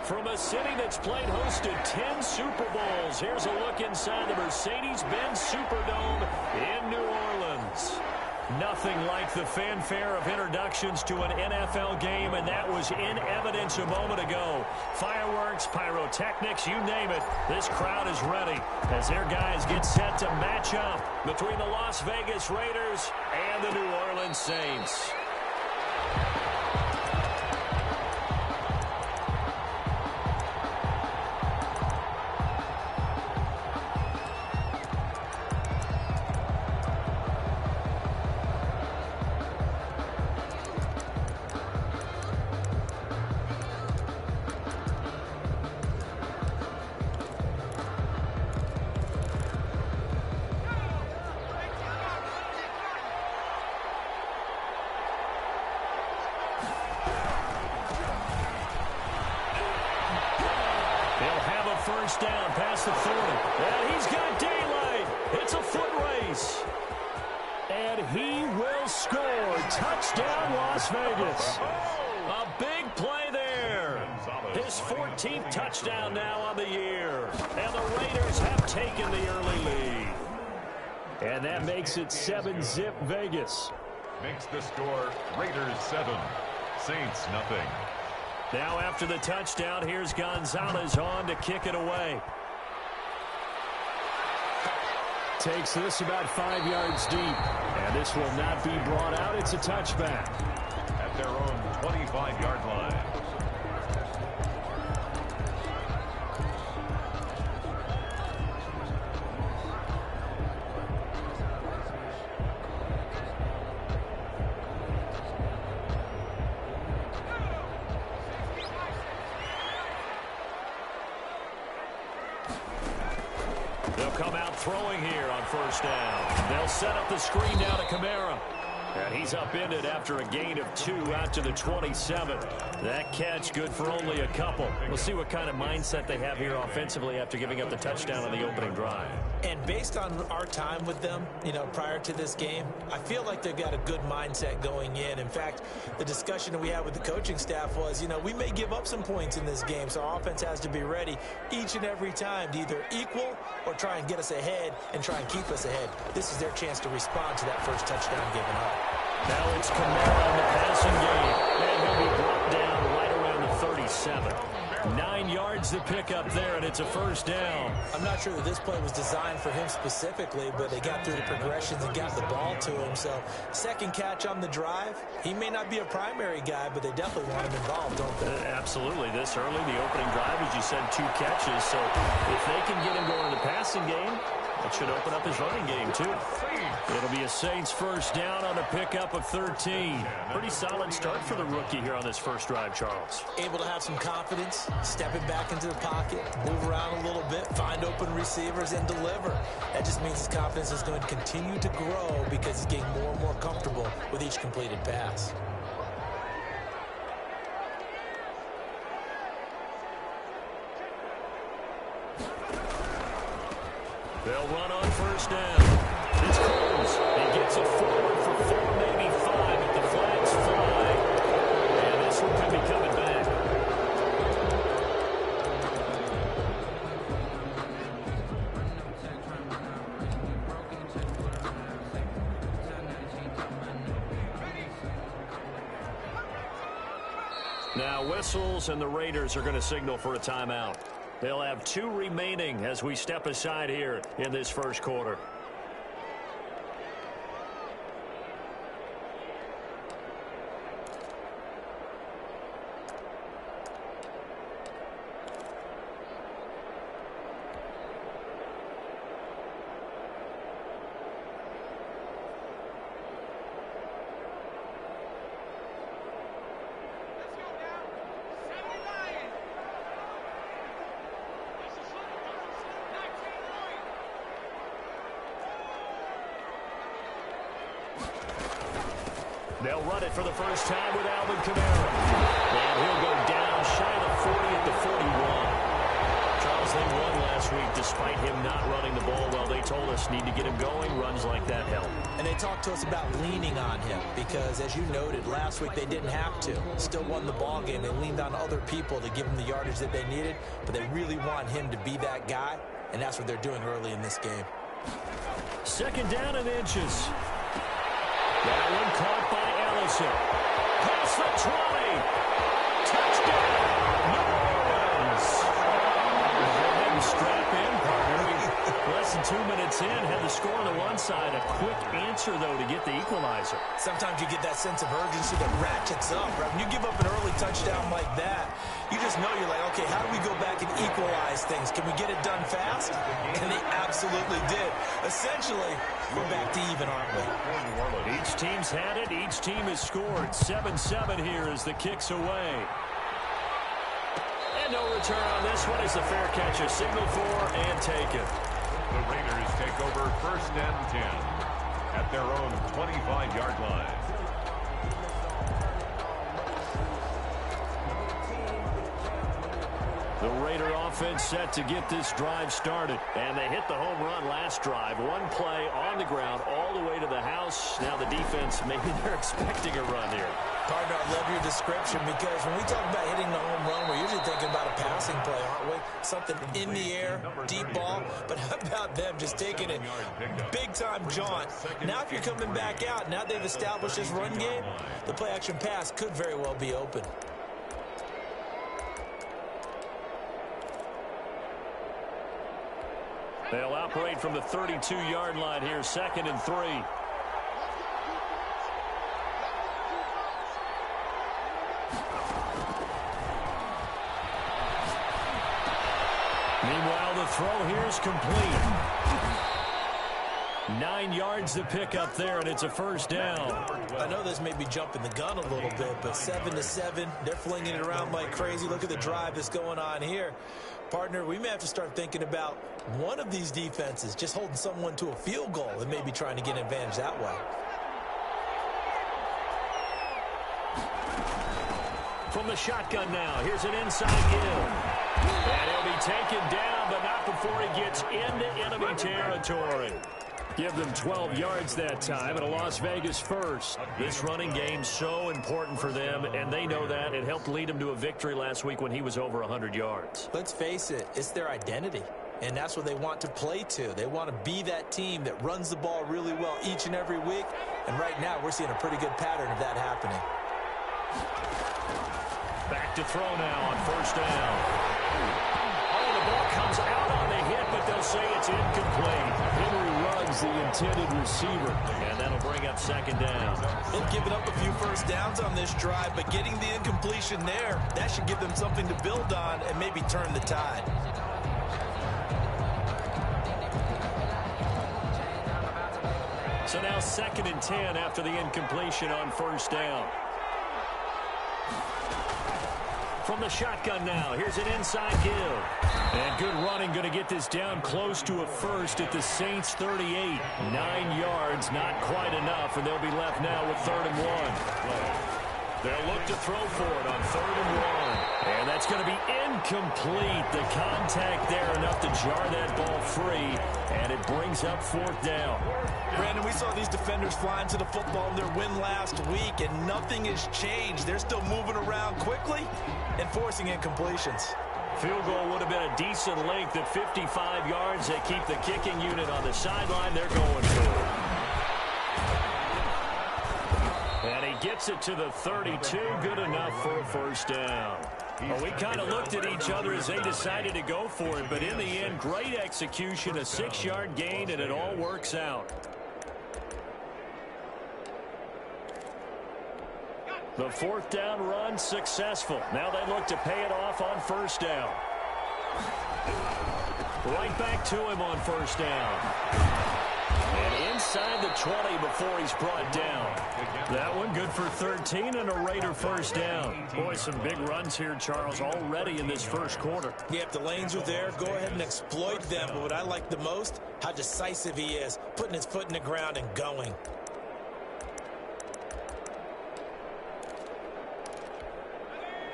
From a city that's played host to 10 Super Bowls, here's a look inside the Mercedes-Benz Superdome in New Orleans. Nothing like the fanfare of introductions to an NFL game, and that was in evidence a moment ago. Fireworks, pyrotechnics, you name it. This crowd is ready as their guys get set to match up between the Las Vegas Raiders and the New Orleans Saints. First down past the 40. And he's got daylight. It's a foot race. And he will score. Touchdown, Las Vegas. A big play there. His 14th touchdown now on the year. And the Raiders have taken the early lead. And that makes it 7-zip Vegas. Makes the score Raiders 7, Saints nothing. Now after the touchdown, here's Gonzalez on to kick it away. Takes this about 5 yards deep. And this will not be brought out. It's a touchback. At their own 25-yard line. They'll come out throwing here on first down. They'll set up the screen now to Kamara. And he's upended after a gain of 2 out to the 27. That catch good for only a couple. We'll see what kind of mindset they have here offensively after giving up the touchdown on the opening drive. And based on our time with them, prior to this game, I feel like they've got a good mindset going in. In fact, the discussion that we had with the coaching staff was, we may give up some points in this game, so our offense has to be ready each and every time to either equal or try and get us ahead and try and keep us ahead. This is their chance to respond to that first touchdown given up. Now it's Kamara in the passing game, and he'll be brought down right around the 37. 9 yards to pick up there, and it's a first down. I'm not sure that this play was designed for him specifically, but they got through the progressions and got the ball to him. So second catch on the drive. He may not be a primary guy, but they definitely want him involved, don't they? Absolutely. This early, the opening drive, as you said, 2 catches. So if they can get him going in the passing game, that should open up his running game, too. It'll be a Saints first down on a pickup of 13. Pretty solid start for the rookie here on this first drive, Charles. Able to have some confidence, stepping back into the pocket, move around a little bit, find open receivers, and deliver. That just means his confidence is going to continue to grow because he's getting more and more comfortable with each completed pass. They'll run on first down. It's Cruz. He gets it forward for 4, maybe 5, but the flags fly. And this one could be coming back. Now whistles, and the Raiders are going to signal for a timeout. They'll have 2 remaining as we step aside here in this first quarter. They'll run it for the first time with Alvin Kamara. And he'll go down shy of the 40 at the 41. Charles, they won last week despite him not running the ball well. They told us need to get him going. Runs like that help. And they talked to us about leaning on him because, as you noted, last week they didn't have to. Still won the ball game. They leaned on other people to give them the yardage that they needed, but they really want him to be that guy, and that's what they're doing early in this game. Second down and inches. That one caught by Ellison. Past the 20. Touchdown, New Orleans. They didn't strap in, partner. Less than 2 minutes in, had the score on the one side. A quick answer, though, to get the equalizer. Sometimes you get that sense of urgency that ratchets up, right? When you give up an early touchdown like that, you just know you're like, okay, how do we go back and equalize things? Can we get it done fast? And they absolutely did. Essentially, we're back to even, aren't we? Each team's had it. Each team has scored. 7-7 here as the kick's away. And no return on this one as the fair catch is signaled for and taken. The Raiders take over 1st and 10 at their own 25-yard line. The Raider offense set to get this drive started. And they hit the home run last drive. One play on the ground all the way to the house. Now the defense, maybe they're expecting a run here. Partner, I love your description because when we talk about hitting the home run, we're usually thinking about a passing play, aren't we? Something in the air, deep ball. But how about them just taking it big-time jaunt? Now if you're coming back out, now they've established this run game, the play-action pass could very well be open. They'll operate from the 32-yard line here, 2nd and 3. Meanwhile, the throw here is complete. 9 yards to pick up there, and it's a first down. I know this may be jumping the gun a little bit, but 7-7, they're flinging it around like crazy. Look at the drive that's going on here. Partner, we may have to start thinking about one of these defenses just holding someone to a field goal and maybe trying to get an advantage that way. From the shotgun now, here's an inside Gill. And he'll be taken down, but not before he gets into enemy territory. Give them 12 yards that time, and a Las Vegas first. This running game so important for them, and they know that. It helped lead them to a victory last week when he was over 100 yards. Let's face it, it's their identity, and that's what they want to play to. They want to be that team that runs the ball really well each and every week, and right now we're seeing a pretty good pattern of that happening. Back to throw now on first down. Oh, the ball comes out on the hit, but they'll say it's incomplete. Henry Ruggs, the intended receiver, and that'll bring up 2nd down. They've given up a few first downs on this drive, but getting the incompletion there, that should give them something to build on and maybe turn the tide. So now 2nd and 10 after the incompletion on first down. From the shotgun now, here's an inside Gill. And good running, going to get this down close to a first at the Saints 38. 9 yards, not quite enough, and they'll be left now with 3rd and 1. They'll look to throw for it on 3rd and 1. And that's going to be incomplete. The contact there enough to jar that ball free, and it brings up 4th down. Brandon, we saw these defenders flying to the football in their win last week, and nothing has changed. They're still moving around quickly and forcing incompletions. Field goal would have been a decent length at 55 yards. They keep the kicking unit on the sideline. They're going for it. And he gets it to the 32. Good enough for a first down. Well, we kind of looked at each other as they decided to go for it, but in the end, great execution, a 6-yard gain, and it all works out. The 4th down run successful. Now they look to pay it off on first down. Right back to him on first down. And inside the 20 before he's brought down. That one good for 13 and a Raider first down. Boy, some big runs here, Charles, already in this first quarter. Yeah, if the lanes are there, go ahead and exploit them. But what I like the most, how decisive he is, putting his foot in the ground and going.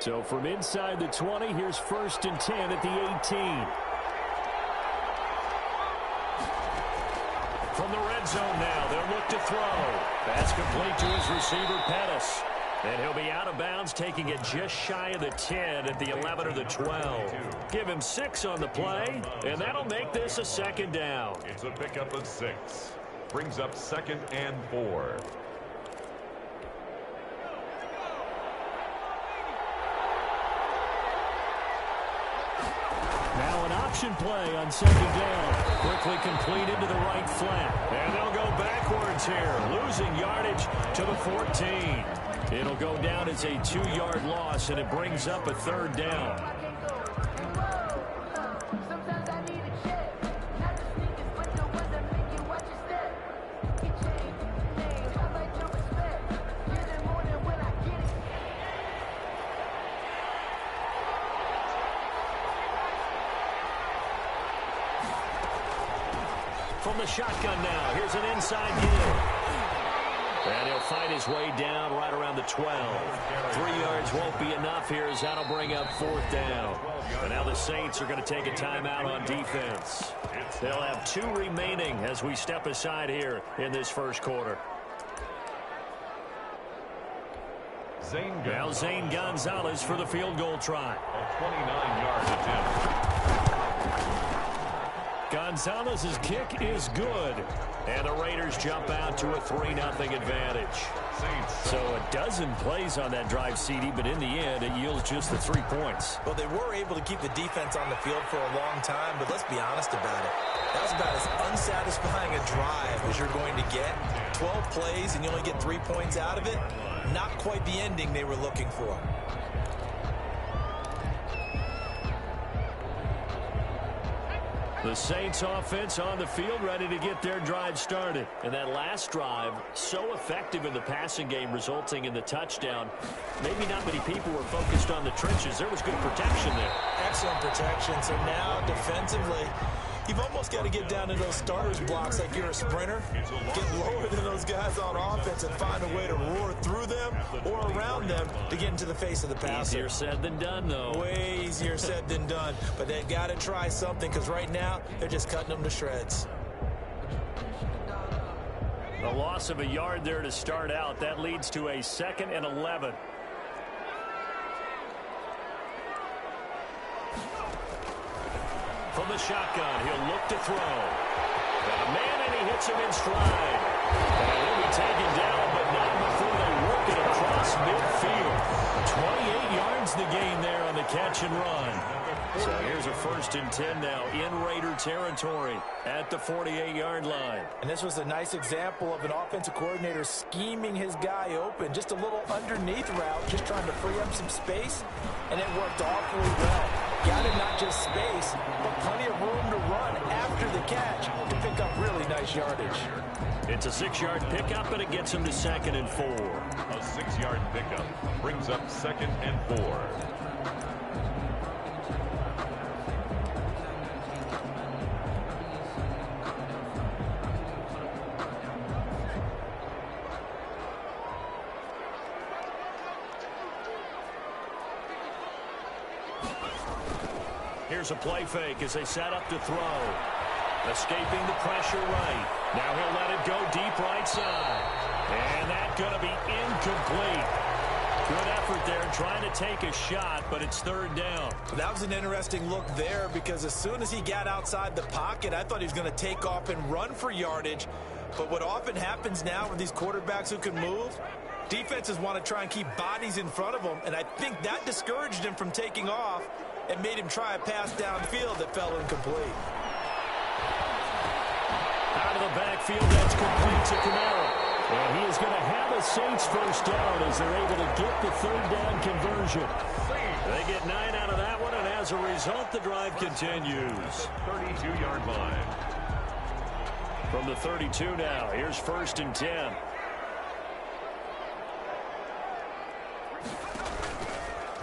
So from inside the 20, here's 1st and 10 at the 18. From the red zone now, they'll look to throw. That's complete to his receiver, Pettis. And he'll be out of bounds, taking it just shy of the 10 at the 11 or the 12. Give him 6 on the play, and that'll make this a second down. It's a pickup of 6. Brings up 2nd and 4. Now an option play on 2nd down. Quickly completed to the right flat. And they'll go backwards here, losing yardage to the 14. It'll go down as a 2-yard loss, and it brings up a 3rd down. From the shotgun now, here's an inside give. And he'll find his way down right around the 12. 3 yards won't be enough here as that'll bring up 4th down. And now the Saints are going to take a timeout on defense. They'll have 2 remaining as we step aside here in this first quarter. Now Zane Gonzalez for the field goal try. A 29-yard attempt. Gonzalez's kick is good. And the Raiders jump out to a 3-0 advantage. So a dozen plays on that drive, CD, but in the end, it yields just the 3 points. Well, they were able to keep the defense on the field for a long time, but let's be honest about it. That was about as unsatisfying a drive as you're going to get. 12 plays and you only get 3 points out of it. Not quite the ending they were looking for. The Saints offense on the field ready to get their drive started. And that last drive, so effective in the passing game, resulting in the touchdown. Maybe not many people were focused on the trenches. There was good protection there. Excellent protection. So now defensively, you've almost got to get down to those starters blocks like you're a sprinter. Get lower than those guys on offense and find a way to roar through them or around them to get into the face of the passer. Easier said than done, though. Way easier said than done. But they've got to try something because right now they're just cutting them to shreds. A loss of a yard there to start out. That leads to a 2nd and 11. From the shotgun, he'll look to throw. Got a man, and he hits him in stride. And he'll be taken down, but not before they work it across midfield. 28 yards the gain there on the catch and run. So here's a 1st and 10 now in Raider territory at the 48-yard line. And this was a nice example of an offensive coordinator scheming his guy open. Just a little underneath route, just trying to free up some space, and it worked awfully well. Got him not just space, but plenty of room to run after the catch to pick up really nice yardage. It's a 6-yard pickup, and it gets him to 2nd and 4. A 6-yard pickup brings up 2nd and 4. Here's a play fake as they set up to throw. Escaping the pressure right. Now he'll let it go deep right side. And that's going to be incomplete. Good effort there trying to take a shot, but it's 3rd down. That was an interesting look there because as soon as he got outside the pocket, I thought he was going to take off and run for yardage. But what often happens now with these quarterbacks who can move, defenses want to try and keep bodies in front of them, and I think that discouraged him from taking off and made him try a pass downfield that fell incomplete. Out of the backfield, that's complete to Kamara. And he is going to have a Saints 1st down as they're able to get the 3rd down conversion. They get 9 out of that one, and as a result, the drive continues. 32-yard line. From the 32 now, here's 1st and 10.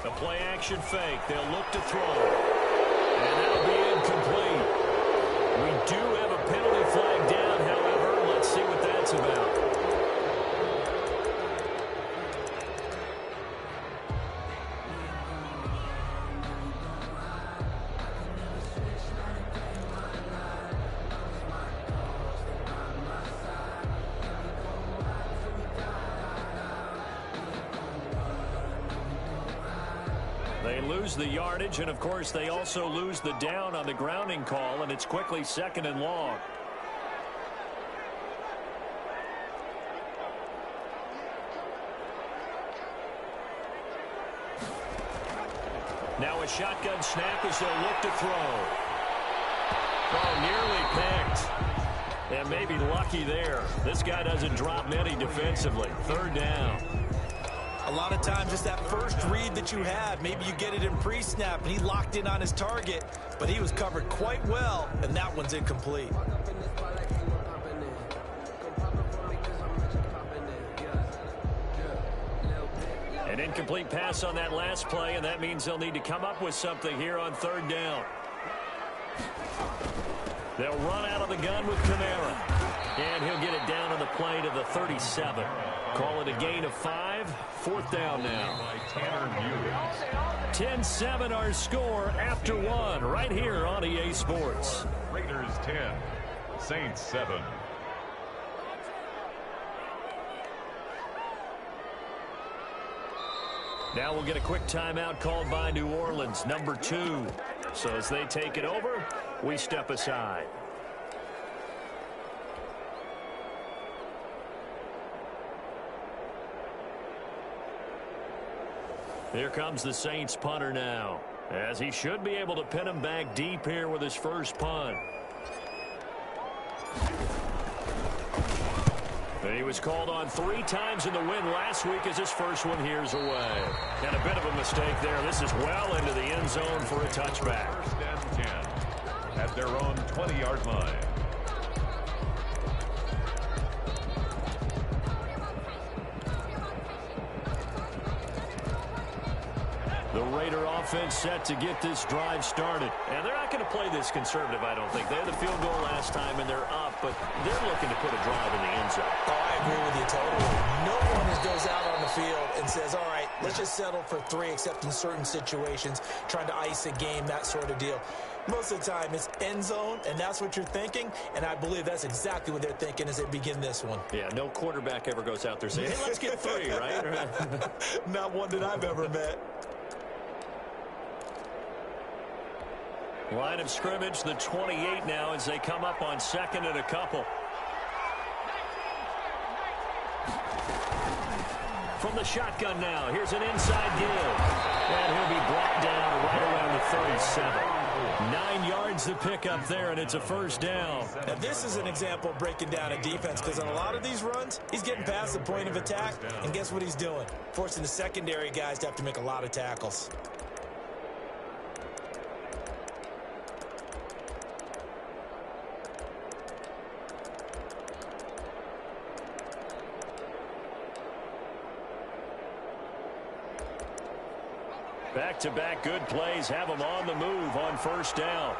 A play-action fake. They'll look to throw. And that'll be incomplete. We do have a penalty flag down, however. Let's see what that's about. They lose the yardage, and, of course, they also lose the down on the grounding call, and it's quickly 2nd and long. Now a shotgun snap as they'll look to throw. Oh, nearly picked. And maybe lucky there. This guy doesn't drop many defensively. 3rd down. A lot of times it's that first read that you have. Maybe you get it in pre-snap, and he locked in on his target, but he was covered quite well, and that one's incomplete. An incomplete pass on that last play, and that means they'll need to come up with something here on 3rd down. They'll run out of the gun with Kamara. And he'll get it down on the play to the 37. Call it a gain of 5. 4th down now. 10-7 our score after 1 right here on EA Sports. Raiders 10, Saints 7. Now we'll get a quick timeout called by New Orleans, number 2. So as they take it over, we step aside. Here comes the Saints punter now, as he should be able to pin him back deep here with his first punt. He was called on 3 times in the win last week as his first one here's away. And a bit of a mistake there. This is well into the end zone for a touchback. 1st and 10 at their own 20-yard line. The Raider offense set to get this drive started. And they're not going to play this conservative, I don't think. They had the field goal last time, and they're up, but they're looking to put a drive in the end zone. Oh, I agree with you totally. No one goes out on the field and says, all right, let's just settle for 3, except in certain situations, trying to ice a game, that sort of deal. Most of the time, it's end zone, and that's what you're thinking, and I believe that's exactly what they're thinking as they begin this one. Yeah, no quarterback ever goes out there saying, hey, let's get 3, right? Not one that I've ever met. Line of scrimmage, the 28 now as they come up on 2nd and a couple. From the shotgun now, here's an inside give. And he'll be brought down right around the 37. 9 yards to pick up there, and it's a 1st down. Now, this is an example of breaking down a defense, because on a lot of these runs, he's getting past the point of attack, and guess what he's doing? Forcing the secondary guys to have to make a lot of tackles. Back-to-back good plays have them on the move on 1st down.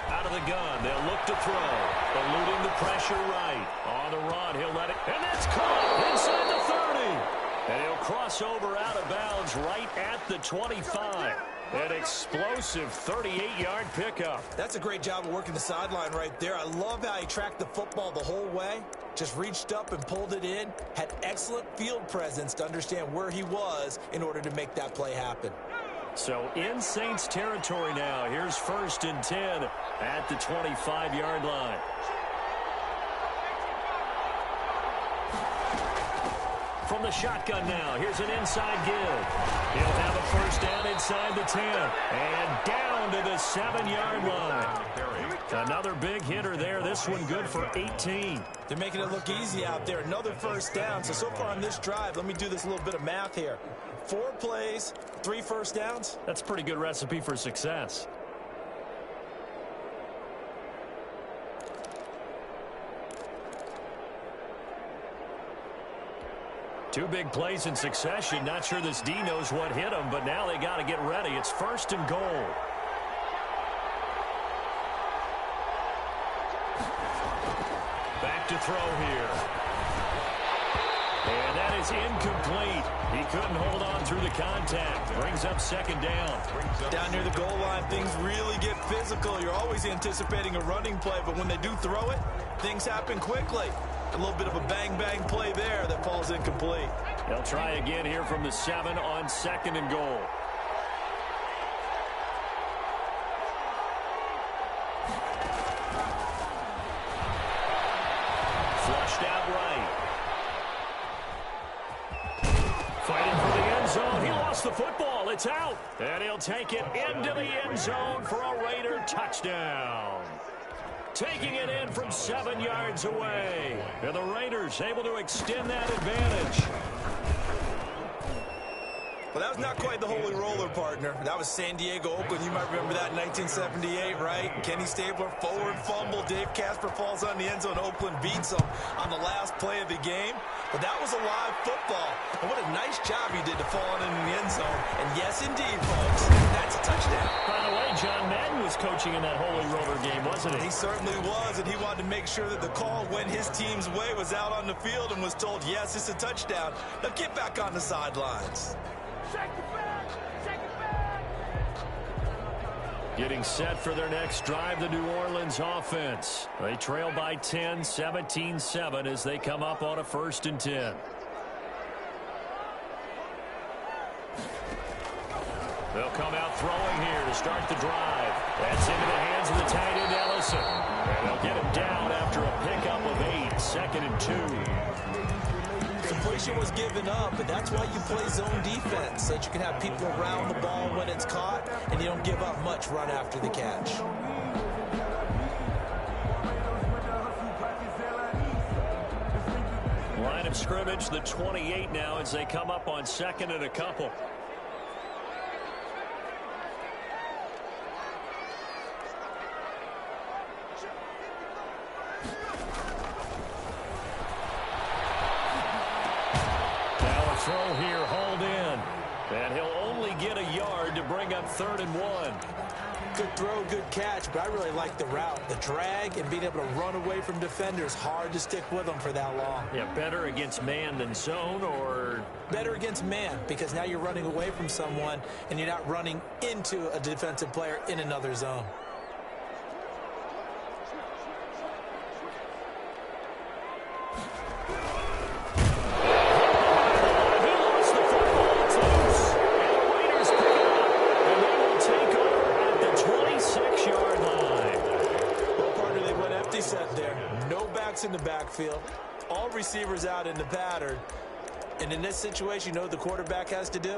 Out of the gun, they'll look to throw. Eluding the pressure right. On the run, he'll let it, and that's caught inside the 30. And he'll cross over out of bounds right at the 25. An explosive 38-yard pickup. That's a great job of working the sideline right there. I love how he tracked the football the whole way. Just reached up and pulled it in. Had excellent field presence to understand where he was in order to make that play happen. So in Saints territory now. Here's 1st and 10 at the 25-yard line. From the shotgun now, here's an inside give. He'll have a 1st down inside the 10. And down to the 7-yard line. Another big hitter there. This one good for 18. They're making it look easy out there. Another 1st down. So far on this drive, let me do this little bit of math here. 4 plays, 3 1st downs. That's a pretty good recipe for success. Two big plays in succession. Not sure this D knows what hit him, but now they got to get ready. It's 1st and goal. Back to throw here. And that is incomplete. He couldn't hold on through the contact. Brings up 2nd down. Down near the goal line, things really get physical. You're always anticipating a running play, but when they do throw it, things happen quickly. A little bit of a bang-bang play there that falls incomplete. They'll try again here from the 7 on 2nd and goal. Flushed out right. Fighting for the end zone. He lost the football. It's out. And he'll take it into the end zone for a Raider touchdown. Taking it in from 7 yards away. And the Raiders able to extend that advantage. Well, that was not quite the holy roller, partner. That was San Diego, Oakland. You might remember that in 1978, right? Kenny Stabler, forward fumble. Dave Casper falls on the end zone. Oakland beats him on the last play of the game. But that was a live football. And what a nice job he did to fall on in the end zone. And yes, indeed, folks, that's a touchdown. By the way, John Madden was coaching in that holy roller game, wasn't he? He certainly was, and he wanted to make sure that the call went his team's way, was out on the field and was told, yes, it's a touchdown. Now get back on the sidelines. Getting set for their next drive, the New Orleans offense. They trail by 10, 17-7 as they come up on a 1st and 10. They'll come out throwing here to start the drive. That's into the hands of the tight end, Ellison. And they'll get him down after a pickup of 8, 2nd and 2. Completion was given up, but that's why you play zone defense, so that you can have people around the ball when it's caught, and you don't give up much run after the catch. Line of scrimmage, the 28 now as they come up on 2nd and a couple. Throw here, hauled in. And he'll only get a yard to bring up 3rd and 1. Good throw, good catch, but I really like the route. The drag and being able to run away from defenders, hard to stick with them for that long. Yeah, better against man than zone, or? Better against man, because now you're running away from someone and you're not running into a defensive player in another zone. In the backfield, all receivers out in the pattern, and in this situation, you know what the quarterback has to do?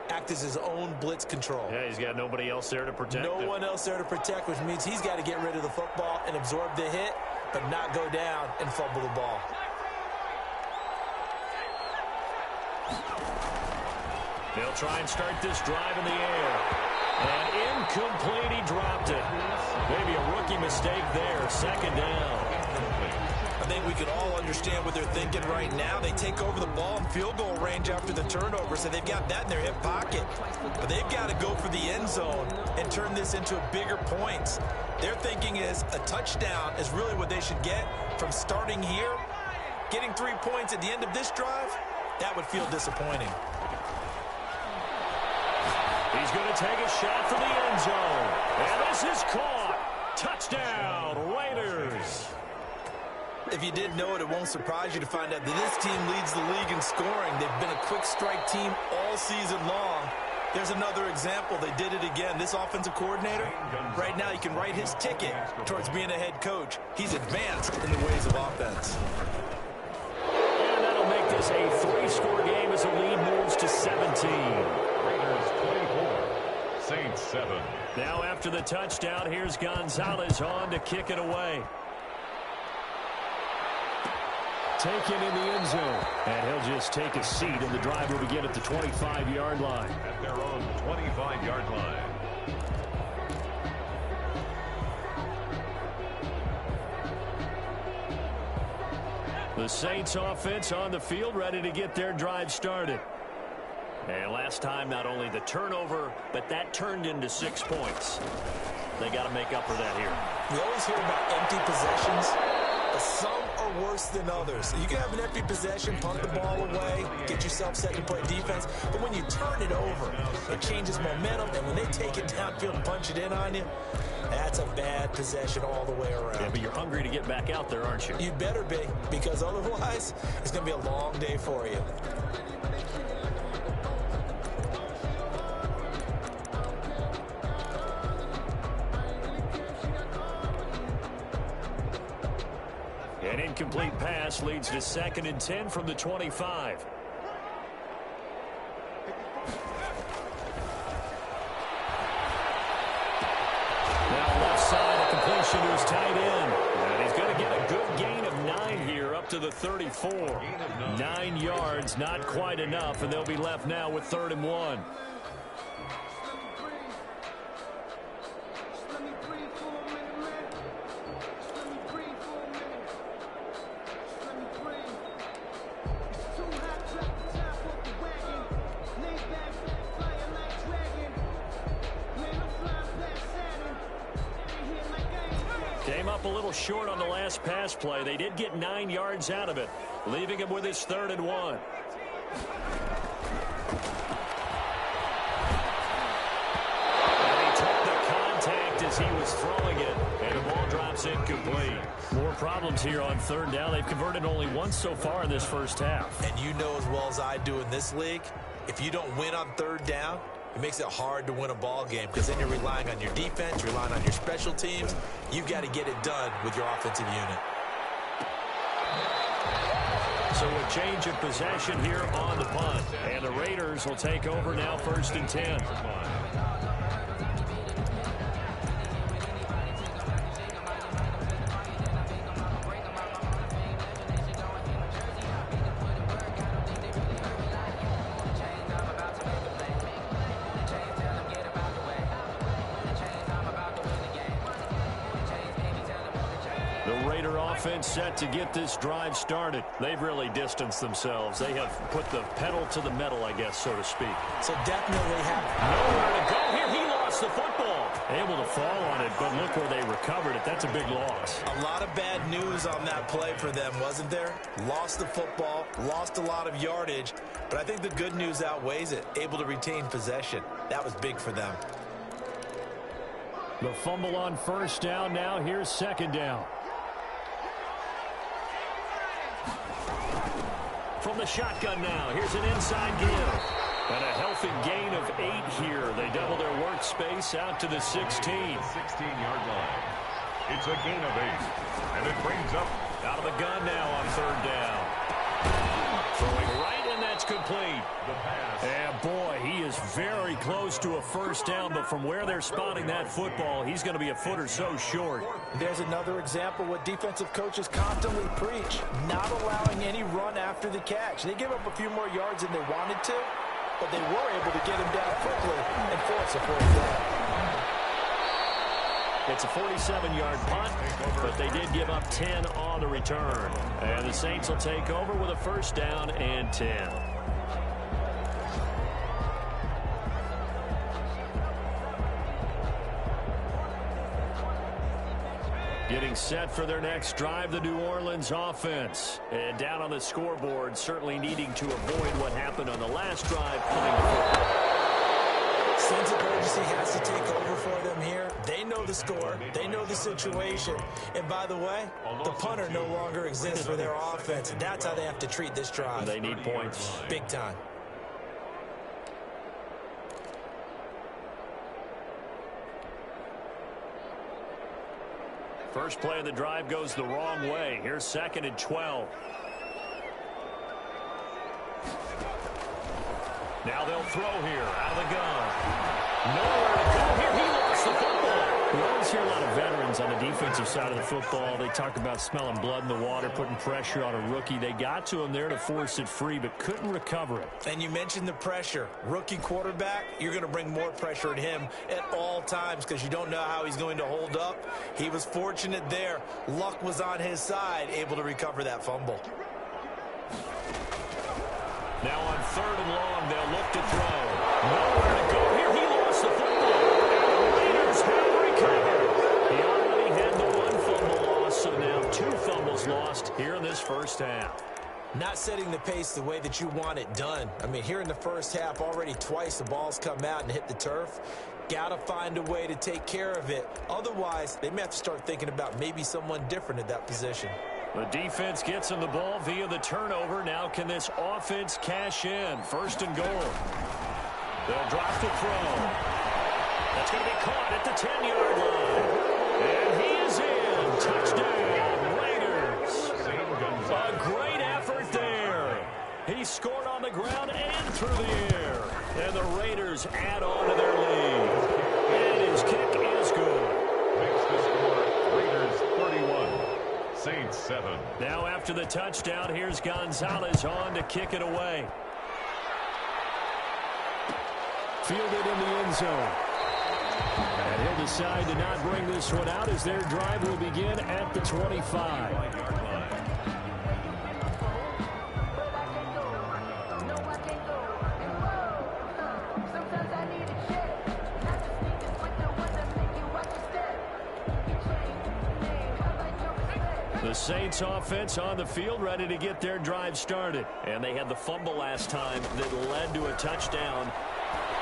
Act as his own blitz control. Yeah, he's got nobody else there to protect him. No one else there to protect, which means he's got to get rid of the football and absorb the hit, but not go down and fumble the ball. They'll try and start this drive in the air. And incomplete, he dropped it. Maybe a rookie mistake there, 2nd down. I think we can all understand what they're thinking right now. They take over the ball in field goal range after the turnover, so they've got that in their hip pocket. But they've got to go for the end zone and turn this into bigger points. Their thinking is a touchdown is really what they should get from starting here. Getting 3 points at the end of this drive, that would feel disappointing. He's going to take a shot for the end zone. And this is caught. Touchdown, Raiders. If you didn't know it, it won't surprise you to find out that this team leads the league in scoring. They've been a quick strike team all season long. There's another example. They did it again. This offensive coordinator, right now, you can write his ticket towards being a head coach. He's advanced in the ways of offense. And that'll make this a 3-score game as the lead moves to 17. Raiders 24, Saints 7. Now after the touchdown, here's Gonzalez on to kick it away. Taken in the end zone. And he'll just take a seat, and the drive will begin at the 25-yard line. At their own 25-yard line. The Saints offense on the field, ready to get their drive started. And last time, not only the turnover, but that turned into 6 points. They got to make up for that here. We always hear about empty possessions, but some are worse than others. You can have an empty possession, punt the ball away, get yourself set to play defense, but when you turn it over, it changes momentum, and when they take it downfield and punch it in on you, that's a bad possession all the way around. Yeah, but you're hungry to get back out there, aren't you? You better be, because otherwise, it's going to be a long day for you. incomplete pass leads to 2nd and 10 from the 25. Now left side, a completion to his tight end. And he's going to get a good gain of 9 here up to the 34. 9 yards, not quite enough, and they'll be left now with 3rd and 1. Came up a little short on the last pass play. They did get 9 yards out of it, leaving him with his 3rd and 1. And he took the contact as he was throwing it, and the ball drops incomplete. More problems here on 3rd down. They've converted only once so far in this first half. And you know as well as I do in this league, if you don't win on 3rd down, it makes it hard to win a ball game because then you're relying on your defense, you're relying on your special teams. You've got to get it done with your offensive unit. So a change of possession here on the punt. And the Raiders will take over now 1st and 10. Offense set to get this drive started. They've really distanced themselves. They have put the pedal to the metal, I guess, so to speak. So definitely have nowhere to go here. He lost the football. Able to fall on it, but look where they recovered it. That's a big loss. A lot of bad news on that play for them, wasn't there? Lost the football, lost a lot of yardage, but I think the good news outweighs it. Able to retain possession. That was big for them. The fumble on 1st down now. Here's 2nd down. From the shotgun now, here's an inside give. And a healthy gain of 8 here. They double their workspace out to the 16. 16-yard line. It's a gain of 8. And it brings up out of the gun now on 3rd down. Throwing right, and that's complete. The pass. And boy, he is very close to a 1st down, but from where they're spotting that football, he's going to be a foot or so short. There's another example what defensive coaches constantly preach, not allowing any run after the catch. They gave up a few more yards than they wanted to, but they were able to get him down quickly and force a 4th down. It's a 47-yard punt, but they did give up 10 on the return. And the Saints will take over with a 1st down and 10. Getting set for their next drive, the New Orleans offense. And down on the scoreboard, certainly needing to avoid what happened on the last drive, punting the football. Sense of urgency has to take over for them here. They know the score. They know the situation. And by the way, the punter no longer exists for their offense. And that's how they have to treat this drive. They need points. Big time. First play of the drive goes the wrong way. Here's 2nd and 12. Now they'll throw here out of the gun. Nowhere to go here. He lost the football. We always hear a lot of veterans on the defensive side of the football. They talk about smelling blood in the water, putting pressure on a rookie. They got to him there to force it free, but couldn't recover it. And you mentioned the pressure. Rookie quarterback, you're going to bring more pressure at him at all times because you don't know how he's going to hold up. He was fortunate there. Luck was on his side, able to recover that fumble. Now on 3rd and long, they'll look to throw. Nowhere to go here. He lost the football. The Raiders have recovered. He already had the 1 fumble loss, so now 2 fumbles lost here in this first half. Not setting the pace the way that you want it done. I mean, here in the first half, already twice the ball's come out and hit the turf. Got to find a way to take care of it. Otherwise, they may have to start thinking about maybe someone different at that position. The defense gets him the ball via the turnover. Now can this offense cash in? 1st and goal. They'll drop the throw. That's going to be caught at the 10-yard line. And he is in. Touchdown, Raiders. He scored on the ground and through the air. And the Raiders add on to their lead. And his kick is good. Makes the score Raiders 31, Saints 7. Now after the touchdown, here's Gonzalez on to kick it away. Fielded in the end zone. And he'll decide to not bring this one out as their drive will begin at the 25. The Saints offense on the field ready to get their drive started. And they had the fumble last time that led to a touchdown.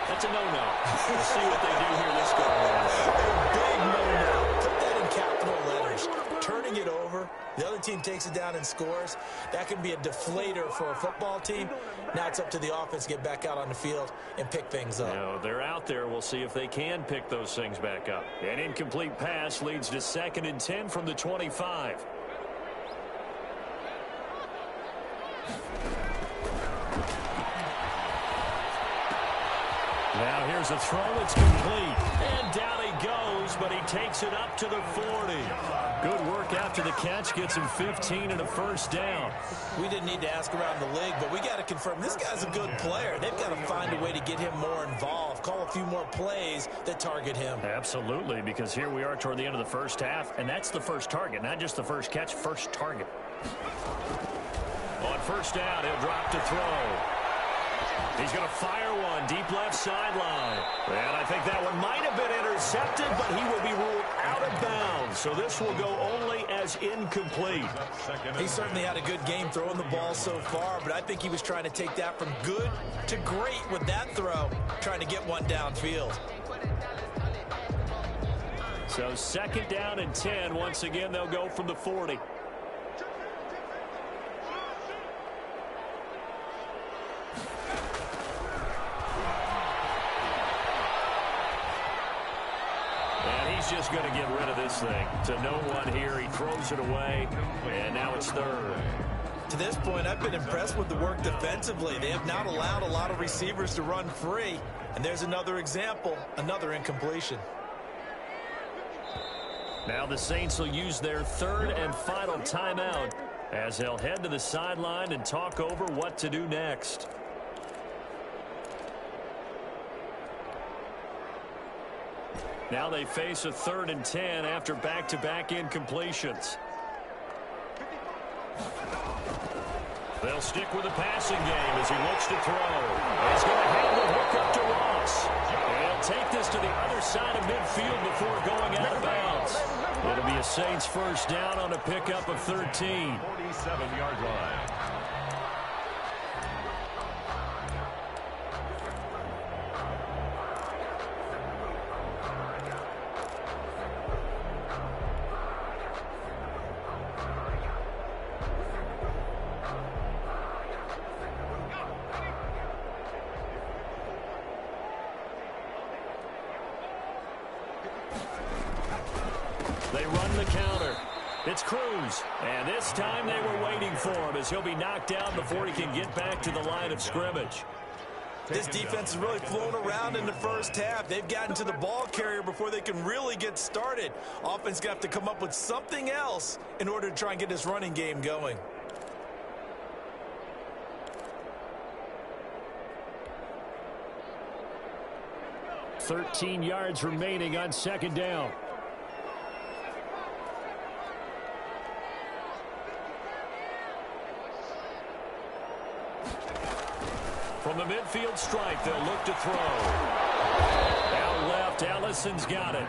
That's a no-no. We'll see what they do here this go-around. A big no-no. Put that in capital letters. Turning it over, the other team takes it down and scores. That can be a deflator for a football team. Now it's up to the offense to get back out on the field and pick things up. No, they're out there. We'll see if they can pick those things back up. An incomplete pass leads to 2nd and 10 from the 25. Now here's a throw. It's complete. And down he goes, but he takes it up to the 40. Good work after the catch. Gets him 15 and a first down. We didn't need to ask around the league, but we got to confirm this guy's a good player. They've got to find a way to get him more involved, call a few more plays that target him. Absolutely, because here we are toward the end of the first half, and that's the first target, not just the first catch, first target. On first down, he'll drop to throw. He's going to fire one deep left sideline. And I think that one might have been intercepted, but he will be ruled out of bounds. So this will go only as incomplete. He certainly had a good game throwing the ball so far, but I think he was trying to take that from good to great with that throw, trying to get one downfield. So 2nd down and 10. Once again, they'll go from the 40. Just going to get rid of this thing. To no one here. He throws it away, and now it's 3rd. To this point, I've been impressed with the work defensively. They have not allowed a lot of receivers to run free. And there's another example, another incompletion. Now the Saints will use their 3rd and final timeout as they'll head to the sideline and talk over what to do next. Now they face a 3rd and 10 after back-to-back incompletions. They'll stick with the passing game as he looks to throw. He's going to hand the hook up to Ross. And he'll take this to the other side of midfield before going out of bounds. It'll be a Saints first down on a pickup of 13. 47-yard line. They run the counter. It's Cruz. And this time they were waiting for him as he'll be knocked down before he can get back to the line of scrimmage. This defense has really flown around in the first half. They've gotten to the ball carrier before they can really get started. Offense got to come up with something else in order to try and get this running game going. $13 yards remaining on 2nd down. From the midfield stripe, they'll look to throw. Out left, Allison's got it.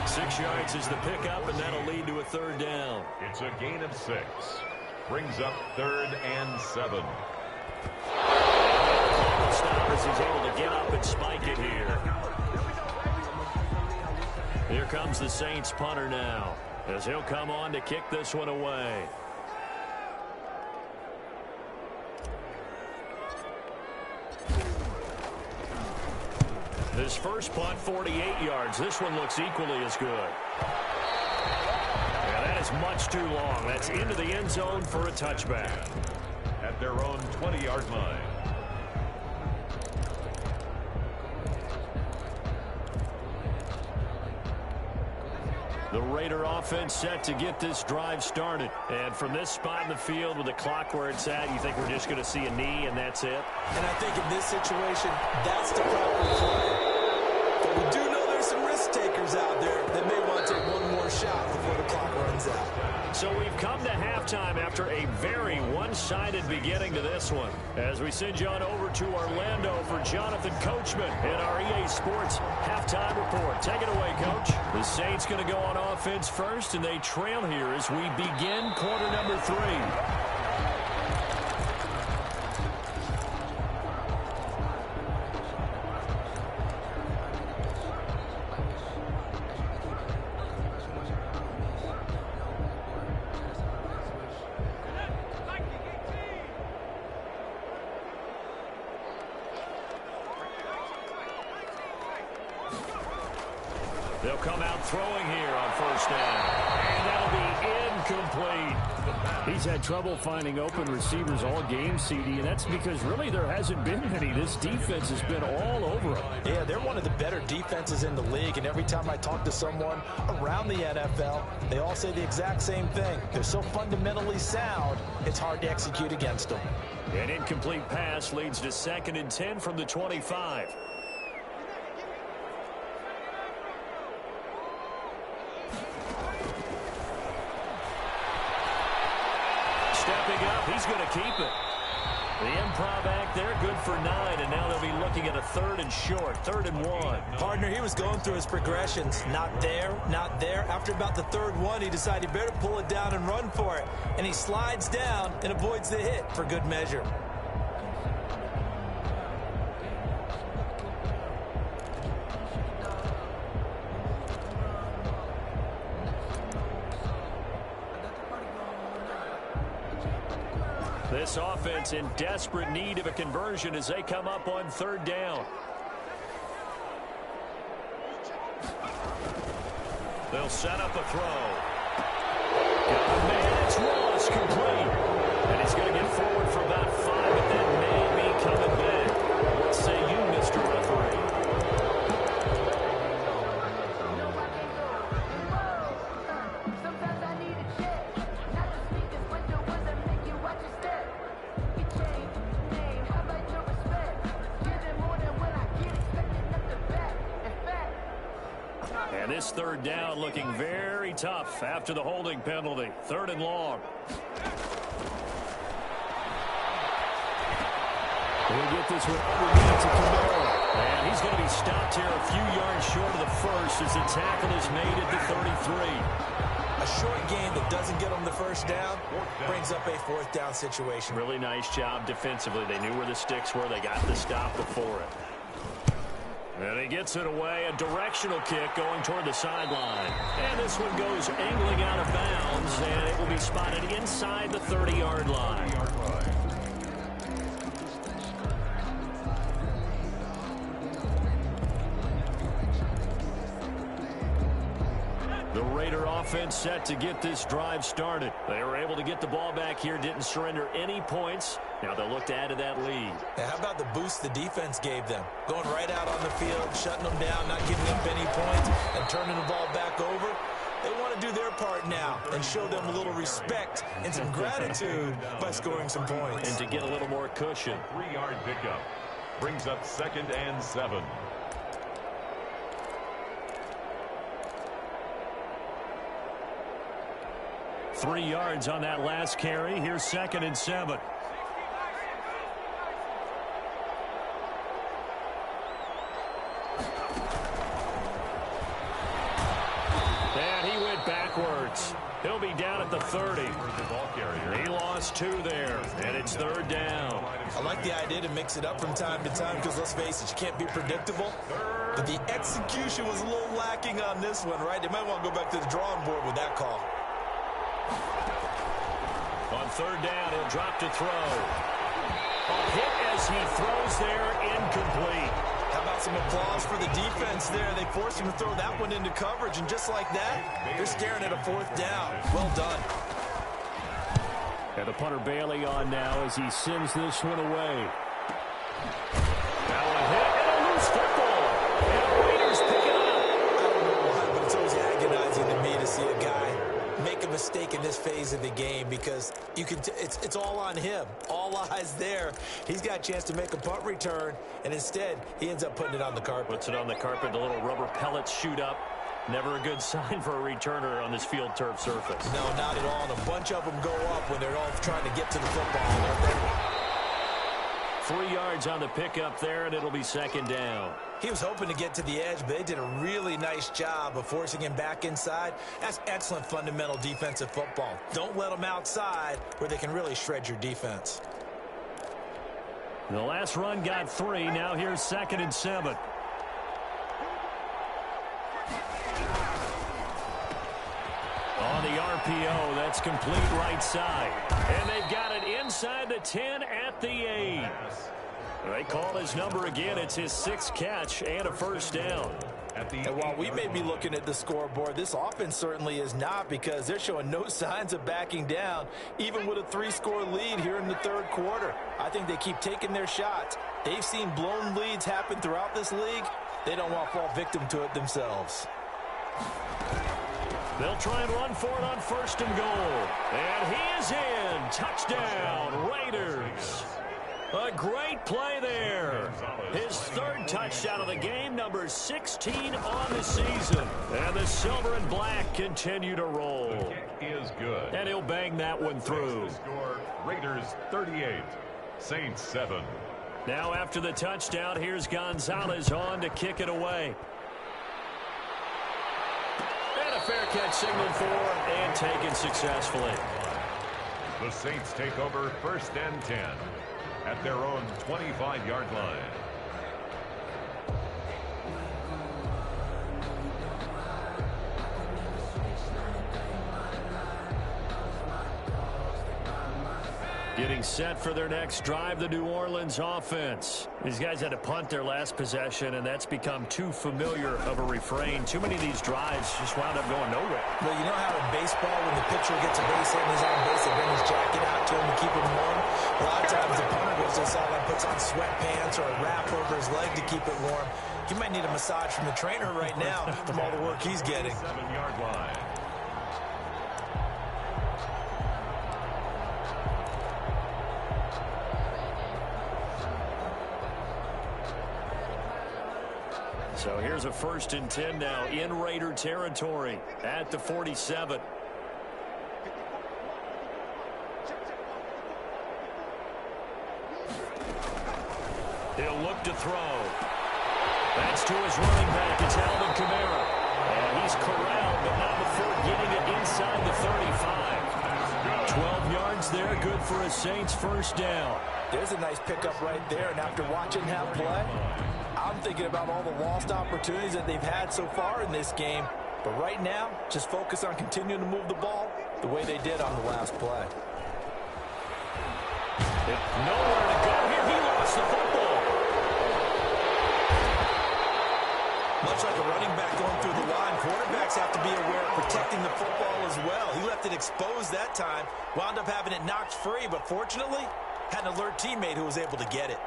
6 yards is the pickup, and that'll lead to a 3rd down. It's a gain of 6. Brings up 3rd and 7. Stop as he's able to get up and spike it here. Here comes the Saints punter now, as he'll come on to kick this one away. This first punt, 48 yards. This one looks equally as good. Yeah, that is much too long. That's into the end zone for a touchback. At their own 20-yard line. The Raider offense set to get this drive started. And from this spot in the field with the clock where it's at, you think we're just going to see a knee and that's it? And I think in this situation, that's the proper play. But we do know there's some risk takers out there that may want to take one more shot before the clock runs out. So we've come to halftime after a very one-sided beginning to this one. As we send you on over to Orlando for Jonathan Coachman in our EA Sports halftime report. Take it away, Coach. The Saints going to go on offense first, and they trail here as we begin quarter number 3. They'll come out throwing here on first down. And that'll be incomplete. He's had trouble finding open receivers all game, CD, and that's because really there hasn't been many. This defense has been all over him. Yeah, they're one of the better defenses in the league, and every time I talk to someone around the NFL, they all say the exact same thing. They're so fundamentally sound, it's hard to execute against them. An incomplete pass leads to 2nd and 10 from the 25. Stepping up, he's going to keep it. The improv act there, good for 9, and now they'll be looking at a 3rd and short, 3rd and 1. Partner, he was going through his progressions. Not there, not there. After about the 3rd one, he decided he better pull it down and run for it. And he slides down and avoids the hit for good measure. This offense in desperate need of a conversion as they come up on 3rd down. They'll set up a throw. Got a man, it's Wallace, complete. And he's going to get forward for about 5, but that may be coming back. What say you, Mr. Referee? And this 3rd down looking very tough after the holding penalty. 3rd and long. We'll get this one underneath to Kamara. And he's going to be stopped here a few yards short of the first as the tackle is made at the 33. A short gain that doesn't get him the first down brings up a 4th down situation. Really nice job defensively. They knew where the sticks were. They got the stop before it. And he gets it away, a directional kick going toward the sideline. And this one goes angling out of bounds, and it will be spotted inside the 30-yard line. The Raider offense set to get this drive started. They were able to get the ball back here, didn't surrender any points. Now they'll look to add to that lead. Now, how about the boost the defense gave them? Going right out on the field, shutting them down, not giving up any points, and turning the ball back over. They want to do their part now and show them a little respect and some gratitude by scoring some points. And to get a little more cushion. 3-yard pickup brings up 2nd and 7. Three yards on that last carry. Here's 2nd and 7. And he went backwards. He'll be down at the 30. He lost 2 there, and it's 3rd down. I like the idea to mix it up from time to time because, let's face it, you can't be predictable. But the execution was a little lacking on this one, right? They might want to go back to the drawing board with that call. On 3rd down, he'll drop to throw. A hit as he throws there, incomplete. How about some applause for the defense there? They forced him to throw that one into coverage, and just like that, they're staring at a 4th down. Well done. And the punter Bailey on now as he sends this one away. That one hit and a loose football. And the Raiders pick it up. I don't know why, but it's always agonizing to me to see a guy make a mistake in this phase of the game because you can it's all on him. All eyes there. He's got a chance to make a punt return, and instead he ends up putting it on the carpet. Puts it on the carpet. The little rubber pellets shoot up. Never a good sign for a returner on this field turf surface. No, not at all. And a bunch of them go up when they're all trying to get to the football. 3 yards on the pickup there, and it'll be second down. He was hoping to get to the edge, but they did a really nice job of forcing him back inside. That's excellent fundamental defensive football. Don't let them outside where they can really shred your defense. The last run got 3. Now here's 2nd and 7. On the RPO, that's complete right side. And they've got it inside the 10 at the 8. They call his number again. It's his 6th catch and a first down. And while we may be looking at the scoreboard, this offense certainly is not, because they're showing no signs of backing down, even with a 3-score lead here in the third quarter. I think they keep taking their shots. They've seen blown leads happen throughout this league. They don't want to fall victim to it themselves. They'll try and run for it on 1st and goal. And he is in. Touchdown, Raiders. A great play there. His 3rd touchdown of the game, number 16 on the season. And the silver and black continue to roll. The kick is good. And he'll bang that one through. Score, Raiders 38, Saints 7. Now after the touchdown, here's Gonzalez on to kick it away. And a fair catch signaled for and taken successfully. The Saints take over 1st and 10 at their own 25-yard line. Getting set for their next drive, the New Orleans offense. These guys had to punt their last possession, and that's become too familiar of a refrain. Too many of these drives just wound up going nowhere. Well, you know how in baseball, when the pitcher gets a base hit and he's on base, they bring his jacket out to him to keep him warm? A lot of times the punter goes inside and puts on sweatpants or a wrap over his leg to keep it warm. He might need a massage from the trainer right now from all the work he's getting. 7-yard line. So here's a 1st and 10 now in Raider territory at the 47. He'll look to throw. That's to his running back. It's Alvin Kamara. And he's corralled, but not before getting it inside the 35. 12 yards there, good for a Saints 1st down. There's a nice pickup right there, and after watching him play, I'm thinking about all the lost opportunities that they've had so far in this game. But right now, just focus on continuing to move the ball the way they did on the last play. Nowhere to go here. He lost the football. Much like a running back going through the line, quarterbacks have to be aware of protecting the football as well. He left it exposed that time, wound up having it knocked free, but fortunately, had an alert teammate who was able to get it.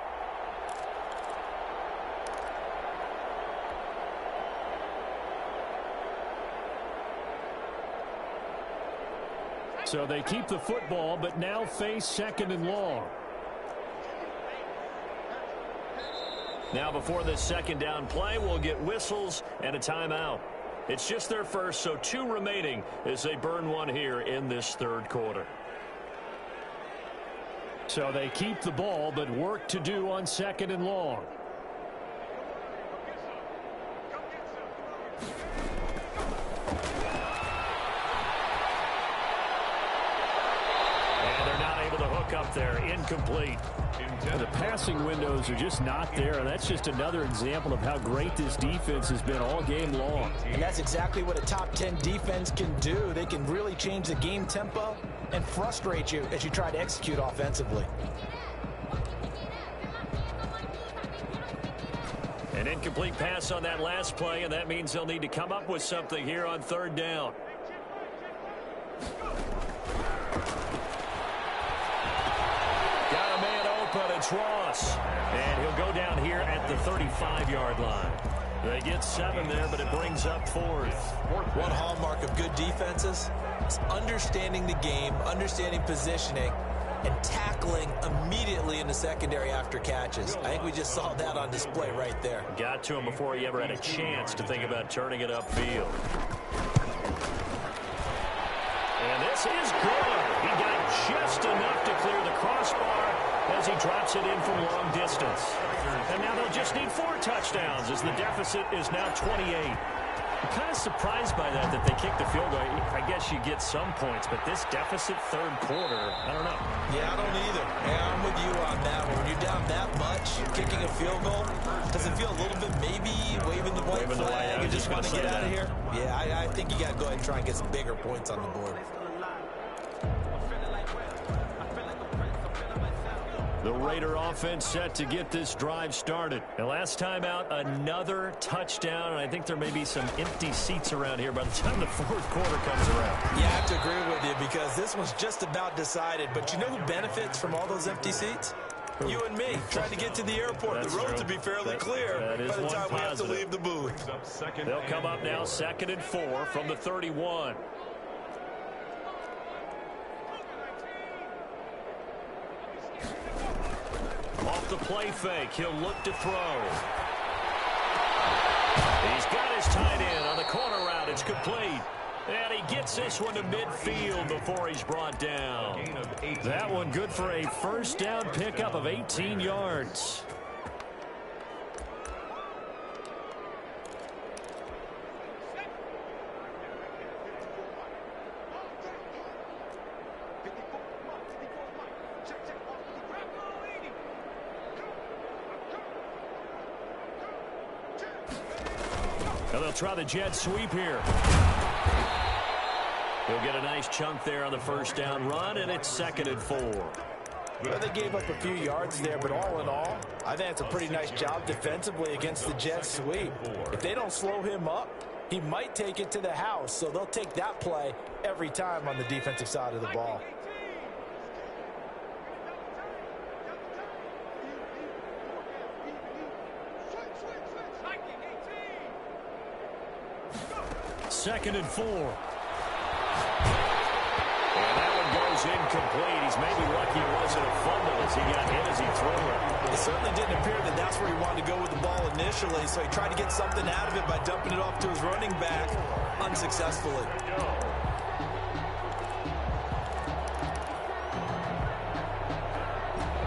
So they keep the football, but now face 2nd and long. Now before this 2nd down play, we'll get whistles and a timeout. It's just their first, so 2 remaining as they burn one here in this 3rd quarter. So they keep the ball, but work to do on 2nd and long. And they're not able to hook up there. Incomplete. The passing windows are just not there. That's just another example of how great this defense has been all game long. And that's exactly what a top 10 defense can do. They can really change the game tempo and frustrate you as you try to execute offensively. An incomplete pass on that last play, and that means they'll need to come up with something here on 3rd down. Terrence Ross. And he'll go down here at the 35-yard line. They get 7 there, but it brings up 4th. One hallmark of good defenses is understanding the game, understanding positioning, and tackling immediately in the secondary after catches. I think we just saw that on display right there. Got to him before he ever had a chance to think about turning it upfield. And this is good. He got just enough to clear the crossbar as he drops it in from long distance. And now they'll just need 4 touchdowns as the deficit is now 28. I'm kind of surprised by that they kicked the field goal. I guess you get some points, but this deficit third quarter, I don't know. Yeah, I don't either. Yeah, I'm with you on that one. When you're down that much, kicking a field goal, does it feel a little bit maybe waving the white flag and just want to get out of here? Yeah, I think you got to go ahead and try and get some bigger points on the board. The Raider offense set to get this drive started. And last time out, another touchdown. And I think there may be some empty seats around here by the time the fourth quarter comes around. Yeah, I have to agree with you because this one's just about decided. But you know who benefits from all those empty seats? You and me, trying to get to the airport. That's the roads true. will be fairly clear by the time we have to leave the booth. They'll come up now 2nd and 4 from the 31. Off the play fake, he'll look to throw. He's got his tight end on the corner route. It's complete. And he gets this one to midfield before he's brought down. That one good for a first down pickup of 18 yards. And they'll try the jet sweep here. He'll get a nice chunk there on the first down run, and it's 2nd and 4. Well, they gave up a few yards there, but all in all, I think it's a pretty nice job defensively against the jet sweep. If they don't slow him up, he might take it to the house, so they'll take that play every time on the defensive side of the ball. Second and 4. And that one goes incomplete. He's maybe lucky it wasn't a fumble as he got hit as he threw it. It certainly didn't appear that that's where he wanted to go with the ball initially, so he tried to get something out of it by dumping it off to his running back unsuccessfully.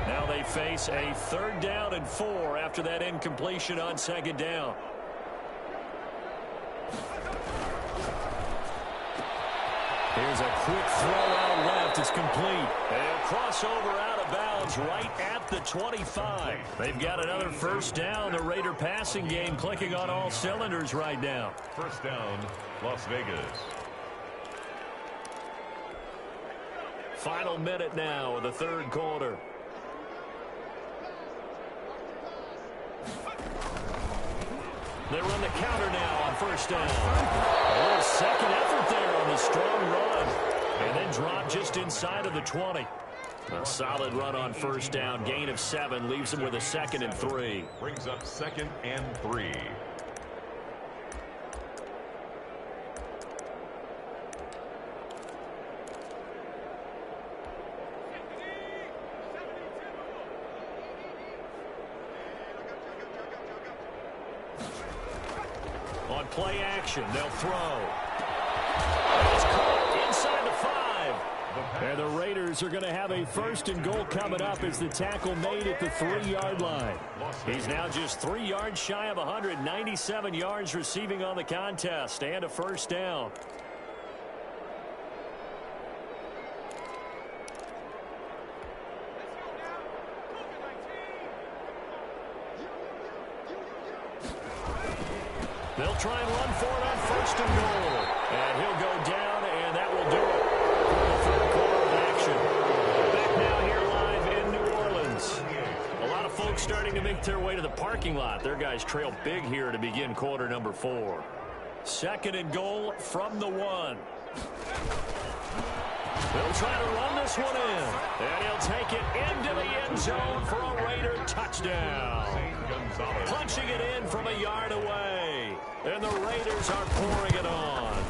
Now they face a 3rd down and 4 after that incompletion on 2nd down. Here's a quick throw out left. It's complete. And crossover out of bounds right at the 25. They've got another first down. The Raider passing game clicking on all cylinders right now. First down, Las Vegas. Final minute now of the third quarter. They run the counter now on first down. A little second effort there on the strong run. And then drop just inside of the 20. A solid run on first down. Gain of 7 leaves them with a 2nd and 3. Brings up 2nd and 3. On play action, they'll throw. It's caught inside the 5. And the Raiders are going to have a 1st and goal coming up as the tackle made at the 3-yard line. He's now just 3 yards shy of 197 yards receiving on the contest and a first down. They'll try and run for it on 1st and goal. And he'll go down, and that will do it for the third quarter of action. Back now here live in New Orleans. A lot of folks starting to make their way to the parking lot. Their guys trail big here to begin quarter number 4. 2nd and goal from the 1. They'll try to run this one in. And he'll take it into the end zone for a Raider touchdown. Punching it in from a yard away. And the Raiders are pouring it on.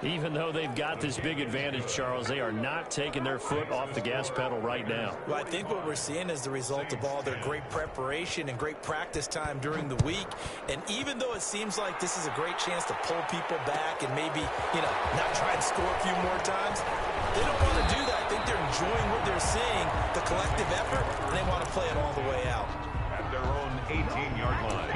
Even though they've got this big advantage, Charles, they are not taking their foot off the gas pedal right now. Well, I think what we're seeing is the result of all their great preparation and great practice time during the week. And even though it seems like this is a great chance to pull people back and maybe, not try and score a few more times, they don't want to do that. I think they're enjoying what they're seeing, the collective effort, and they want to play it all the way out. At their own 18-yard line.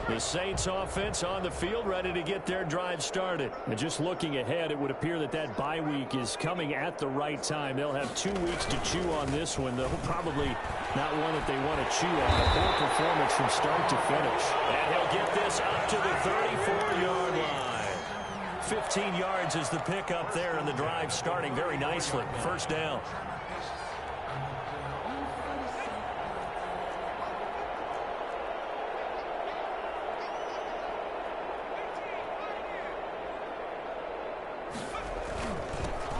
The Saints offense on the field, ready to get their drive started. And just looking ahead, it would appear that bye week is coming at the right time. They'll have 2 weeks to chew on this one. They'll probably not one that they want to chew on. A poor performance from start to finish. And he'll get this up to the 34-yard line. 15 yards is the pickup there, and the drive starting very nicely. First down.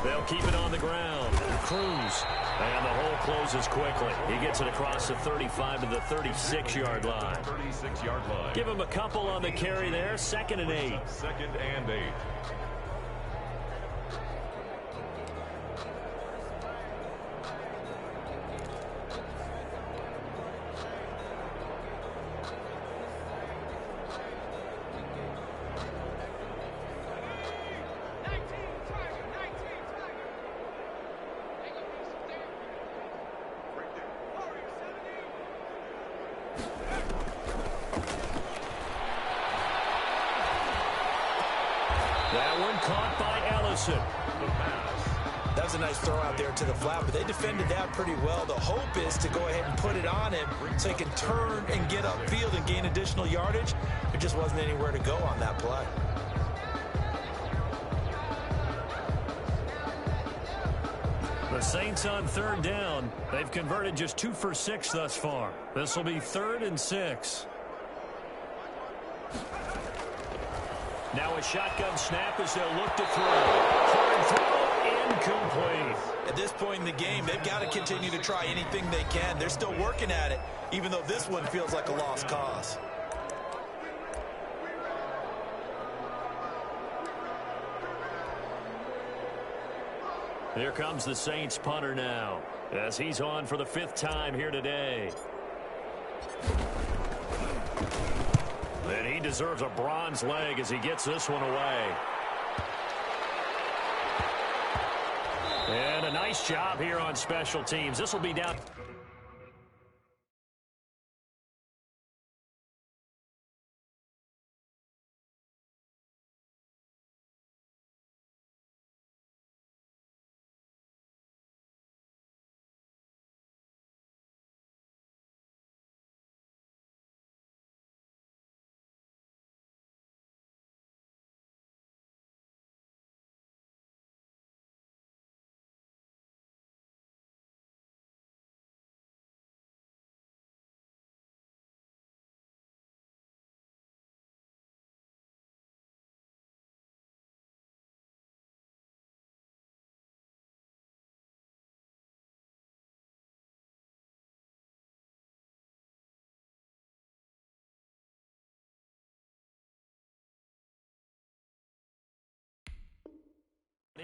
They'll keep it on the ground. Cruz. And the hole closes quickly. He gets it across the 35 to the 36-yard line. 36-yard line. Give him a couple on the carry there. 2nd and 8. 2nd and 8. That one caught by Ellison. The pass. That was a nice throw out there to the flat, but they defended that pretty well. The hope is to go ahead and put it on him so he can turn and get upfield and gain additional yardage. There just wasn't anywhere to go on that play. The Saints on 3rd down. They've converted just 2 for 6 thus far. This will be 3rd and 6. Now a shotgun snap as they'll look to throw. Hard throw, incomplete. At this point in the game, they've got to continue to try anything they can. They're still working at it, even though this one feels like a lost cause. Here comes the Saints punter now, as he's on for the 5th time here today. And he deserves a bronze leg as he gets this one away. And a nice job here on special teams. This will be down.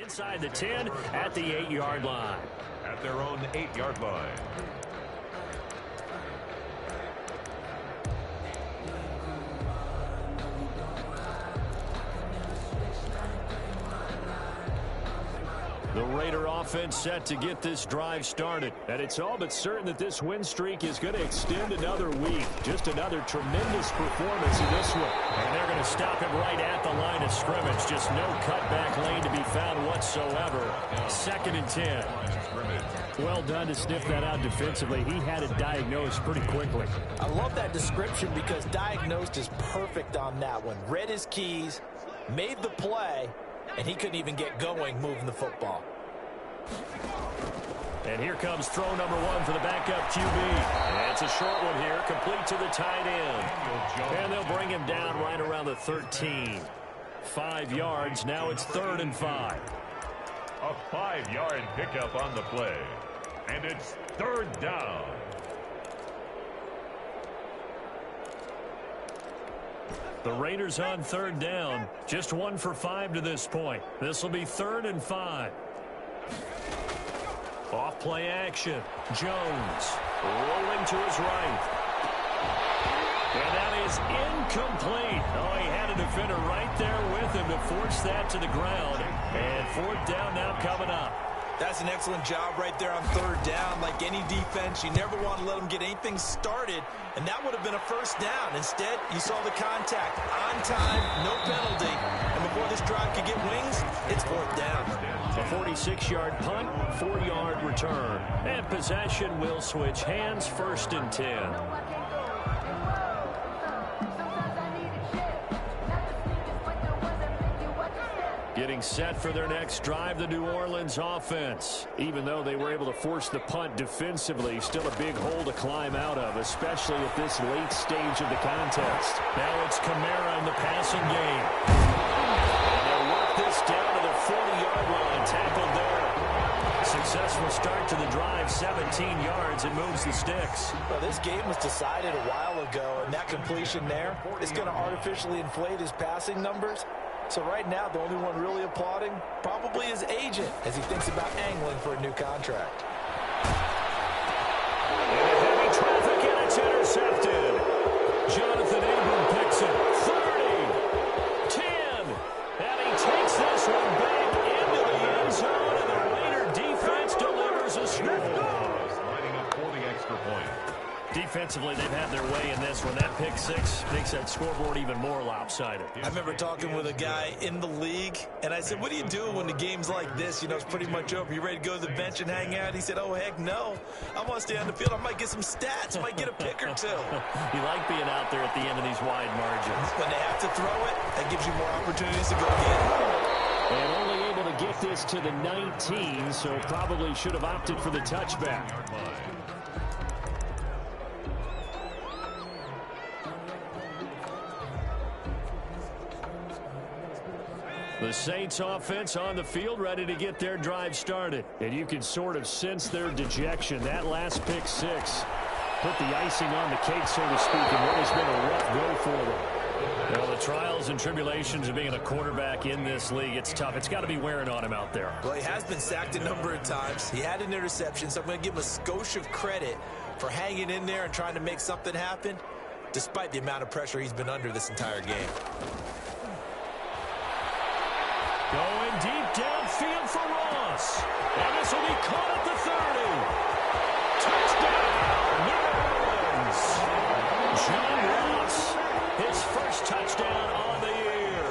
Inside the 10 at the 8-yard line. At their own 8-yard line. The Raider offense set to get this drive started. And it's all but certain that this win streak is going to extend another week. Just another tremendous performance in this one. And they're going to stop it right at the line of scrimmage. Just no cutback lane to be found whatsoever. 2nd and 10. Well done to sniff that out defensively. He had it diagnosed pretty quickly. I love that description because diagnosed is perfect on that one. Read his keys, made the play, and he couldn't even get going moving the football. And here comes throw number 1 for the backup QB. And it's a short one here, complete to the tight end. And they'll bring him down right around the 13. 5 yards, now it's 3rd and 5. A 5-yard pickup on the play. And it's 3rd down. The Raiders on 3rd down. Just 1 for 5 to this point. This will be 3rd and 5. Off play action. Jones rolling to his right. And that is incomplete. Oh, he had a defender right there with him to force that to the ground. And 4th down now coming up. That's an excellent job right there on 3rd down. Like any defense, you never want to let them get anything started, and that would have been a 1st down. Instead, you saw the contact on time, no penalty, and before this drive could get wings, it's 4th down. A 46-yard punt, 4-yard return, and possession will switch hands, 1st and 10. Getting set for their next drive, the New Orleans offense. Even though they were able to force the punt defensively, still a big hole to climb out of, especially at this late stage of the contest. Now it's Kamara in the passing game. And they'll work this down to the 40-yard line, tackled there. Successful start to the drive, 17 yards, and moves the sticks. Well, this game was decided a while ago, and that completion there is going to artificially inflate his passing numbers. So right now, the only one really applauding probably his agent as he thinks about angling for a new contract. Into heavy traffic, and it's intercepted. Jonathan Abram picks it. 30, 10, and he takes this one back into the end zone, and the Raider defense delivers a score. Lining up for the extra point. Defensively, they've had their way in this one. That pick 6 makes that scoreboard even more lopsided. I remember talking with a guy in the league, and I said, what do you do when the game's like this? You know, it's pretty much over. You ready to go to the bench and hang out? He said, oh, heck no. I want to stay on the field. I might get some stats. I might get a pick or 2. You like being out there at the end of these wide margins. When they have to throw it, that gives you more opportunities to go get it. And only able to get this to the 19, so probably should have opted for the touchback. The Saints offense on the field, ready to get their drive started. And you can sort of sense their dejection. That last pick 6 put the icing on the cake, so to speak, in what has been a rough go for them. Well, the trials and tribulations of being a quarterback in this league, it's tough. It's got to be wearing on him out there. Well, he has been sacked a number of times. He had an interception, so I'm going to give him a skosh of credit for hanging in there and trying to make something happen, despite the amount of pressure he's been under this entire game. Going deep downfield for Ross. And this will be caught at the 30. Touchdown, New Orleans. John Ross, his first touchdown on the year.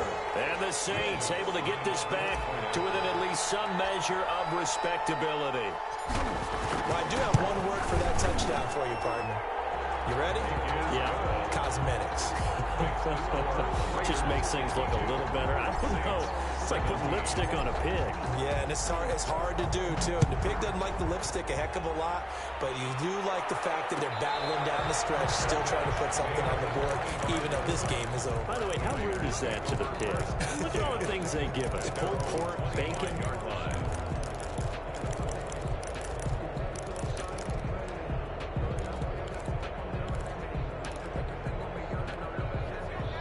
And the Saints able to get this back to within at least some measure of respectability. Well, I do have one word for that touchdown for you, partner. You ready? Yeah. Cosmetics. Just makes things look a little better. I don't know. It's like putting lipstick on a pig. Yeah, and it's hard to do, too. And the pig doesn't like the lipstick a heck of a lot, but you do like the fact that they're battling down the stretch, still trying to put something on the board, even though this game is over. By the way, how rude is that to the pig? Look at all the things they give us. Pulled pork, bacon.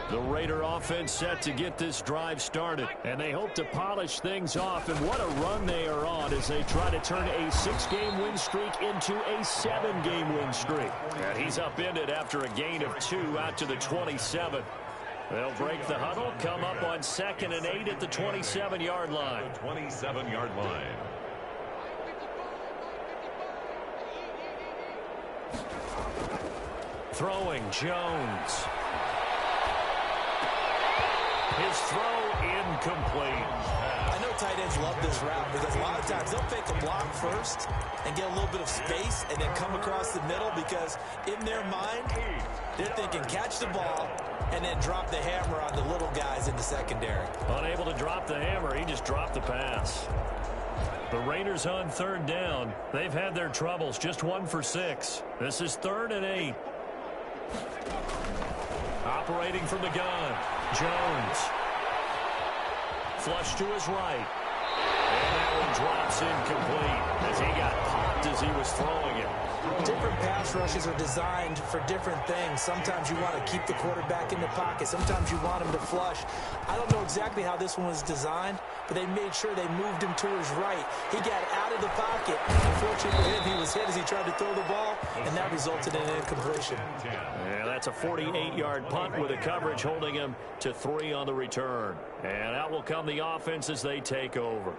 The Raider offense set to get this drive started. And they hope to polish things off. And what a run they are on as they try to turn a 6-game win streak into a 7-game win streak. And he's upended after a gain of 2 out to the 27. They'll break the huddle, come up on 2nd and 8 at the 27-yard line. 27-yard line. Throwing Jones. His throw incomplete. I know tight ends love this route because a lot of times they'll fake a block first and get a little bit of space and then come across the middle because in their mind, they're thinking catch the ball and then drop the hammer on the little guys in the secondary. Unable to drop the hammer, he just dropped the pass. The Raiders on third down. They've had their troubles, just 1 for 6. This is 3rd and 8. Operating from the gun, Jones. Flush to his right. And that one drops incomplete as he got popped as he was throwing it. Different pass rushes are designed for different things. Sometimes you want to keep the quarterback in the pocket. Sometimes you want him to flush. I don't know exactly how this one was designed, but they made sure they moved him to his right. He got out of the pocket. Unfortunately for him, he was hit as he tried to throw the ball, and that resulted in an incompletion. Yeah, that's a 48-yard punt with a coverage holding him to 3 on the return. And out will come the offense as they take over.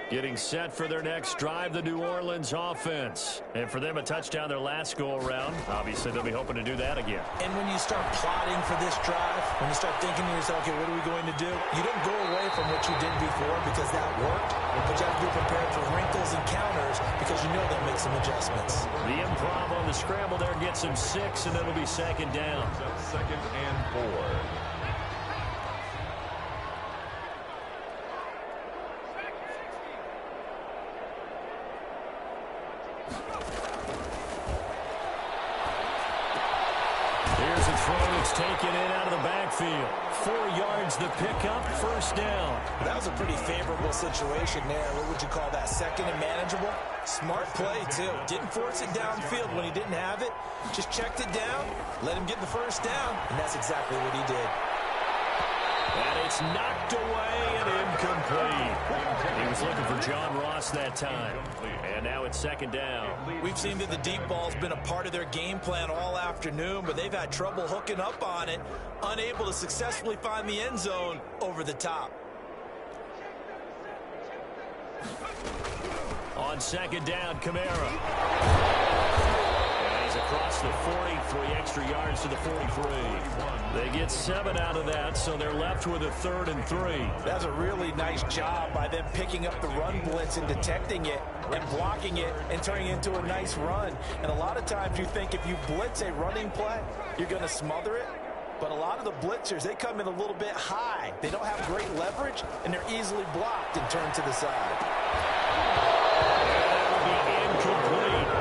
Getting set for their next drive, the New Orleans offense. And for them, a touchdown their last go-around. Obviously, they'll be hoping to do that again. And when you start plotting for this drive, when you start thinking to yourself, okay, what are we going to do? You don't go away from what you did before because that worked, but you have to be prepared for wrinkles and counters because you know they'll make some adjustments. The improv on the scramble there gets him 6, and it'll be 2nd down. 2nd and 4. Here's a throw that's taken in out of the backfield. 4 yards the pickup, 1st down. That was a pretty favorable situation there. What would you call that? 2nd and manageable? Smart play, too. Didn't force it downfield when he didn't have it. Just checked it down, let him get the 1st down, and that's exactly what he did. And it's knocked away and incomplete. He was looking for John Ross that time. And now it's 2nd down. We've seen that the deep ball's been a part of their game plan all afternoon, but they've had trouble hooking up on it, unable to successfully find the end zone over the top. On 2nd down, Kamara. Across the 40, 3 extra yards to the 43. They get 7 out of that, so they're left with a 3rd and 3. That's a really nice job by them picking up the run blitz and detecting it and blocking it and turning it into a nice run. And a lot of times you think if you blitz a running play, you're going to smother it. But a lot of the blitzers, they come in a little bit high. They don't have great leverage, and they're easily blocked and turned to the side. That would be incomplete.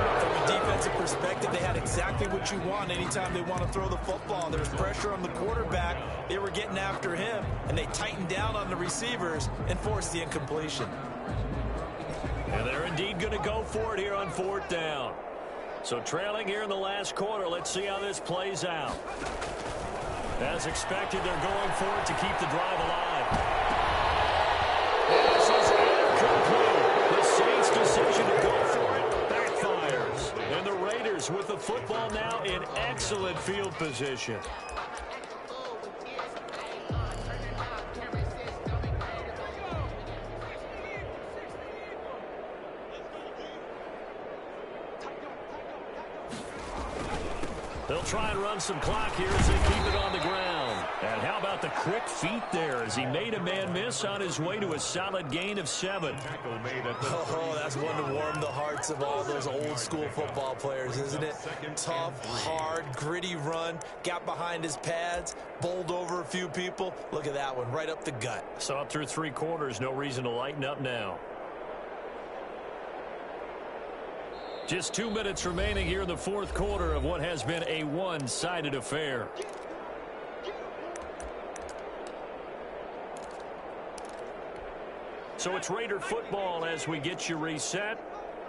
Defensive perspective, they had exactly what you want anytime they want to throw the football. There's pressure on the quarterback. They were getting after him, and they tightened down on the receivers and forced the incompletion. And they're indeed going to go for it here on 4th down. So trailing here in the last quarter, let's see how this plays out. As expected, they're going for it to keep the drive alive. This is incomplete. The Saints' decision to go for it backfires. And the Raiders with the football now in excellent field position. They'll try and run some clock here as they keep it on the ground. And how about the quick feet there as he made a man miss on his way to a solid gain of 7. Oh, that's one to warm the hearts of all those old school football players, isn't it? Tough, hard, gritty run, got behind his pads, bowled over a few people. Look at that one, right up the gut. So up through 3 quarters, no reason to lighten up now. Just 2 minutes remaining here in the 4th quarter of what has been a one-sided affair. So it's Raider football as we get you reset.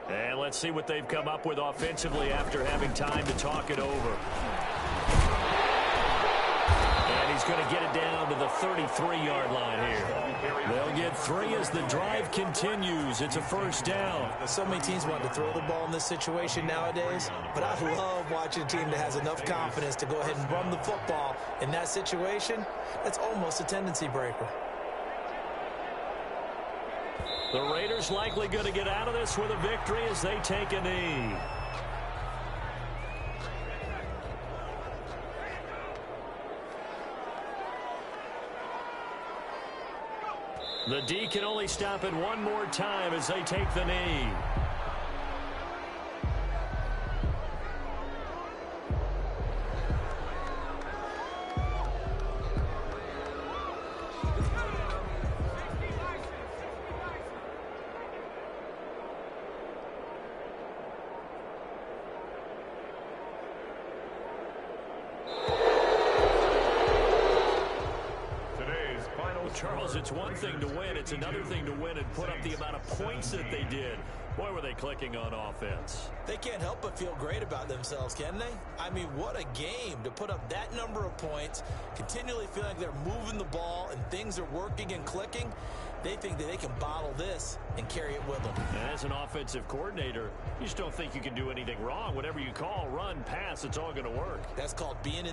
And let's see what they've come up with offensively after having time to talk it over. And he's going to get it down to the 33-yard line here. They'll get 3 as the drive continues. It's a 1st down. So many teams want to throw the ball in this situation nowadays, but I love watching a team that has enough confidence to go ahead and run the football. In that situation, that's almost a tendency breaker. The Raiders likely going to get out of this with a victory as they take a knee. The D can only stop it one more time as they take the knee. Charles, it's one thing to win. It's another thing to win and put up the amount of points that they did. Boy, were they clicking on offense. They can't help but feel great about themselves, can they? I mean, what a game to put up that number of points, continually feeling like they're moving the ball and things are working and clicking. They think that they can bottle this and carry it with them. And as an offensive coordinator, you just don't think you can do anything wrong. Whatever you call, run, pass, it's all going to work. That's called being in the